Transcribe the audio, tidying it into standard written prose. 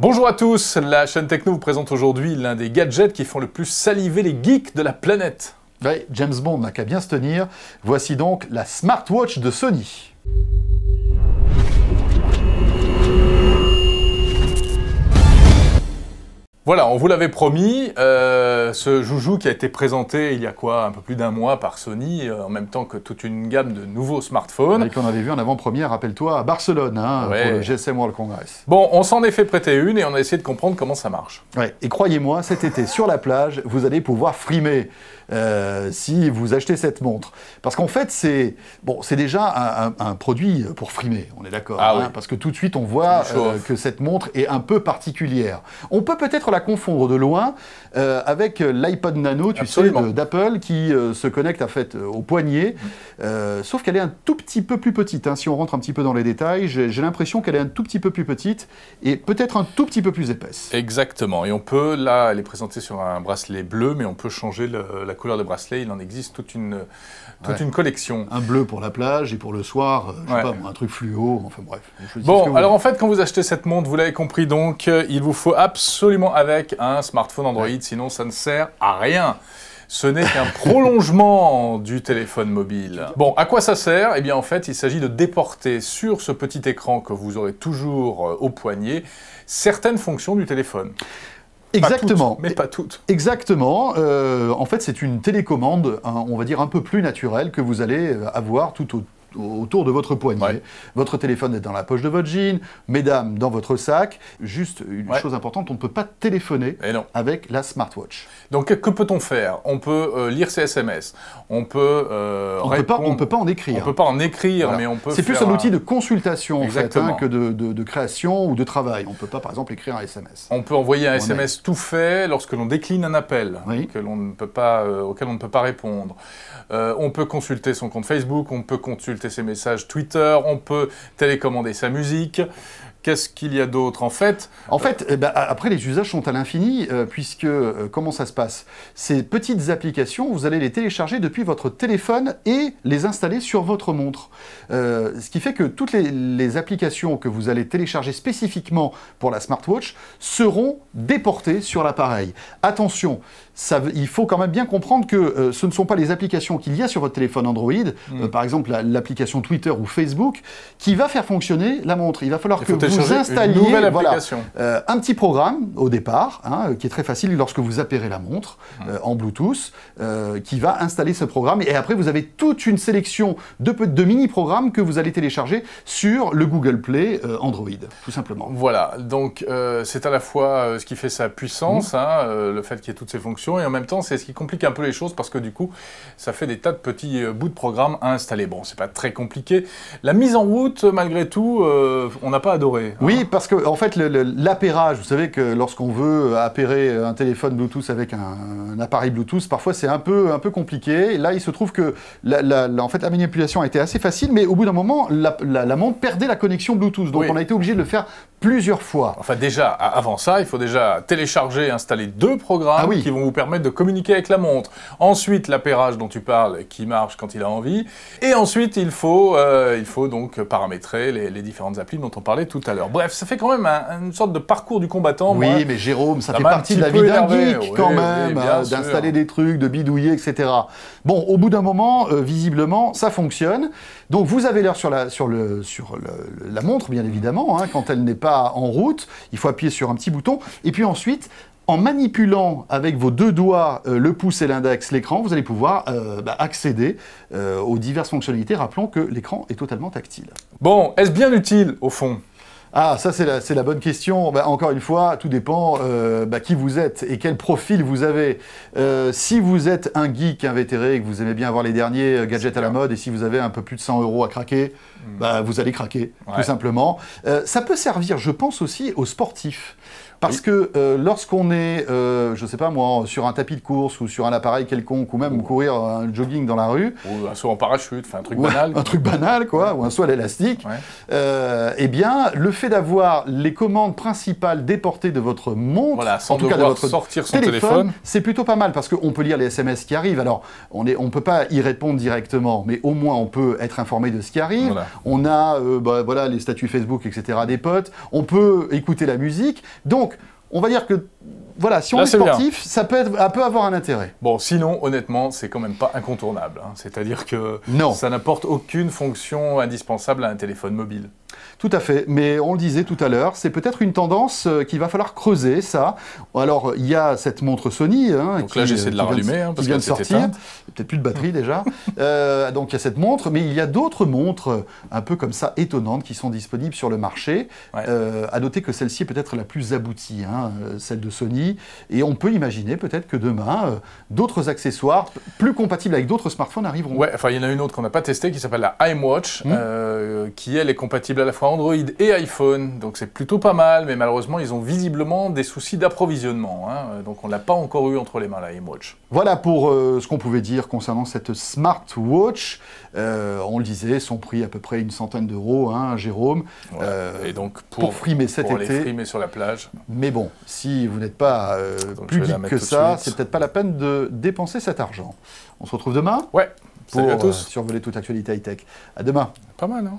Bonjour à tous, la chaîne Techno vous présente aujourd'hui l'un des gadgets qui font le plus saliver les geeks de la planète. Ouais, James Bond n'a qu'à bien se tenir. Voici donc la smartwatch de Sony. Voilà, on vous l'avait promis, ce joujou qui a été présenté il y a quoi, un peu plus d'un mois par Sony, en même temps que toute une gamme de nouveaux smartphones. Et qu'on avait vu en avant-première, rappelle-toi, à Barcelone, Ouais. pour le GSM World Congress. Bon, on s'en est fait prêter une et on a essayé de comprendre comment ça marche. Ouais. Et croyez-moi, cet été, sur la plage, vous allez pouvoir frimer si vous achetez cette montre. Parce qu'en fait, c'est déjà un produit pour frimer, on est d'accord. Ah oui. Parce que tout de suite, on voit que cette montre est un peu particulière. On peut peut-être la confondre de loin avec l'iPod Nano, tu sais, d'Apple, qui se connecte en fait au poignet. Sauf qu'elle est un tout petit peu plus petite. Hein. Si on rentre un petit peu dans les détails, j'ai l'impression qu'elle est un tout petit peu plus petite et peut-être un tout petit peu plus épaisse. Exactement. Et on peut, là, elle est présentée sur un bracelet bleu, mais on peut changer la couleur de bracelet. Il en existe toute une collection. Un bleu pour la plage et pour le soir, je sais pas, un truc fluo, enfin bref. Bon, alors en fait, quand vous achetez cette montre, vous l'avez compris donc, il vous faut absolument avec un smartphone Android, sinon ça ne sert à rien. Ce n'est qu'un prolongement du téléphone mobile. Bon, à quoi ça sert? Eh bien, en fait, il s'agit de déporter sur ce petit écran que vous aurez toujours au poignet certaines fonctions du téléphone. Exactement. Pas toutes, mais pas toutes. Exactement. En fait, c'est une télécommande, on va dire, un peu plus naturelle que vous allez avoir tout autour de votre poignet. Ouais. Votre téléphone est dans la poche de votre jean, mesdames, dans votre sac. Juste une chose importante, on ne peut pas téléphoner avec la smartwatch. Donc, que peut-on faire? On peut lire ses SMS, on peut on ne peut pas en écrire. On peut pas en écrire, voilà. Mais on peut. C'est plus un outil de consultation en fait, que de création ou de travail. On ne peut pas, par exemple, écrire un SMS. On peut envoyer un SMS tout fait lorsque l'on décline un appel auquel on ne peut pas répondre. On peut consulter son compte Facebook, on peut consulter ses messages Twitter, on peut télécommander sa musique. Qu'est-ce qu'il y a d'autre en fait? Après, les usages sont à l'infini, puisque, comment ça se passe? Ces petites applications, vous allez les télécharger depuis votre téléphone et les installer sur votre montre. Ce qui fait que toutes les applications que vous allez télécharger spécifiquement pour la smartwatch seront déportées sur l'appareil. Attention, il faut quand même bien comprendre que ce ne sont pas les applications qu'il y a sur votre téléphone Android, par exemple l'application Twitter ou Facebook, qui va faire fonctionner la montre. Il va falloir que vous installiez un petit programme au départ, qui est très facile lorsque vous appairez la montre en Bluetooth, qui va installer ce programme. Et après, vous avez toute une sélection de mini-programmes que vous allez télécharger sur le Google Play Android, tout simplement. Voilà, donc c'est à la fois ce qui fait sa puissance, le fait qu'il y ait toutes ces fonctions, et en même temps, c'est ce qui complique un peu les choses, parce que du coup, ça fait des tas de petits bouts de programme à installer. Bon, c'est pas très compliqué. La mise en route, malgré tout, on n'a pas adoré. Oui, parce que en fait, l'appairage, vous savez que lorsqu'on veut appairer un téléphone Bluetooth avec un appareil Bluetooth, parfois c'est un peu compliqué. Là, il se trouve que en fait, la manipulation a été assez facile, mais au bout d'un moment, la montre perdait la connexion Bluetooth. Donc on a été obligé de le faire plusieurs fois. Enfin déjà, avant ça, il faut déjà télécharger et installer 2 programmes qui vont vous permettre de communiquer avec la montre. Ensuite, l'appairage dont tu parles, qui marche quand il a envie. Et ensuite, il faut donc paramétrer les différentes applis dont on parlait tout à l'heure. Bref, ça fait quand même une sorte de parcours du combattant. Oui, mais Jérôme, ça fait partie de la vie d'un geek quand même, d'installer des trucs, de bidouiller, etc. Bon, au bout d'un moment, visiblement, ça fonctionne. Donc vous avez l'heure sur la montre, bien évidemment, quand elle n'est pas en route. Il faut appuyer sur un petit bouton. Et puis ensuite, en manipulant avec vos 2 doigts, le pouce et l'index, l'écran, vous allez pouvoir accéder aux diverses fonctionnalités. Rappelons que l'écran est totalement tactile. Bon, est-ce bien utile, au fond ? Ah, ça c'est la bonne question. Encore une fois, tout dépend qui vous êtes et quel profil vous avez. Si vous êtes un geek invétéré et que vous aimez bien avoir les derniers gadgets à la mode, et si vous avez un peu plus de 100 € à craquer, vous allez craquer, tout simplement. Ça peut servir, je pense, aussi aux sportifs. Parce que lorsqu'on est, je sais pas moi, sur un tapis de course ou sur un appareil quelconque, ou même courir un jogging dans la rue... Ou un saut en parachute, un truc banal. Un truc banal, quoi, ou un saut à l'élastique. Eh bien, le fait d'avoir les commandes principales déportées de votre montre, Voilà, sans en tout cas de devoir votre sortir son téléphone. c'est plutôt pas mal parce qu'on peut lire les SMS qui arrivent. Alors, on peut pas y répondre directement, mais au moins on peut être informé de ce qui arrive. Voilà. On a voilà, les statuts Facebook, etc. des potes. On peut écouter la musique. Donc, on va dire que voilà, si on Là, est c'est sportif, ça peut avoir un intérêt. Bon, sinon, honnêtement, c'est quand même pas incontournable. Hein. C'est-à-dire que Non. ça n'apporte aucune fonction indispensable à un téléphone mobile. Tout à fait, mais on le disait tout à l'heure, c'est peut-être une tendance qu'il va falloir creuser, ça. Alors, il y a cette montre Sony... Hein, donc là, j'essaie de la rallumer, parce qui vient de qu'elle s'est sortir. éteinte. Peut-être plus de batterie déjà. Donc il y a cette montre, mais il y a d'autres montres un peu comme ça étonnantes qui sont disponibles sur le marché. Ouais. À noter que celle-ci est peut-être la plus aboutie, hein, celle de Sony. Et on peut imaginer peut-être que demain, d'autres accessoires plus compatibles avec d'autres smartphones arriveront. Ouais, enfin, il y en a une autre qu'on n'a pas testée qui s'appelle la iWatch, qui elle est compatible à la fois Android et iPhone. Donc c'est plutôt pas mal, mais malheureusement, ils ont visiblement des soucis d'approvisionnement. Hein. Donc on ne l'a pas encore eu entre les mains, la iWatch. Voilà pour ce qu'on pouvait dire concernant cette smartwatch. On le disait, son prix à peu près une centaine d'euros, hein, Jérôme. Ouais. Et donc pour frimer cet pour été. aller frimer sur la plage. Mais bon, si vous n'êtes pas plus geek que ça, c'est peut-être pas la peine de dépenser cet argent. On se retrouve demain Ouais, salut à pour tous. survoler toute actualité high-tech. À demain. Pas mal, hein.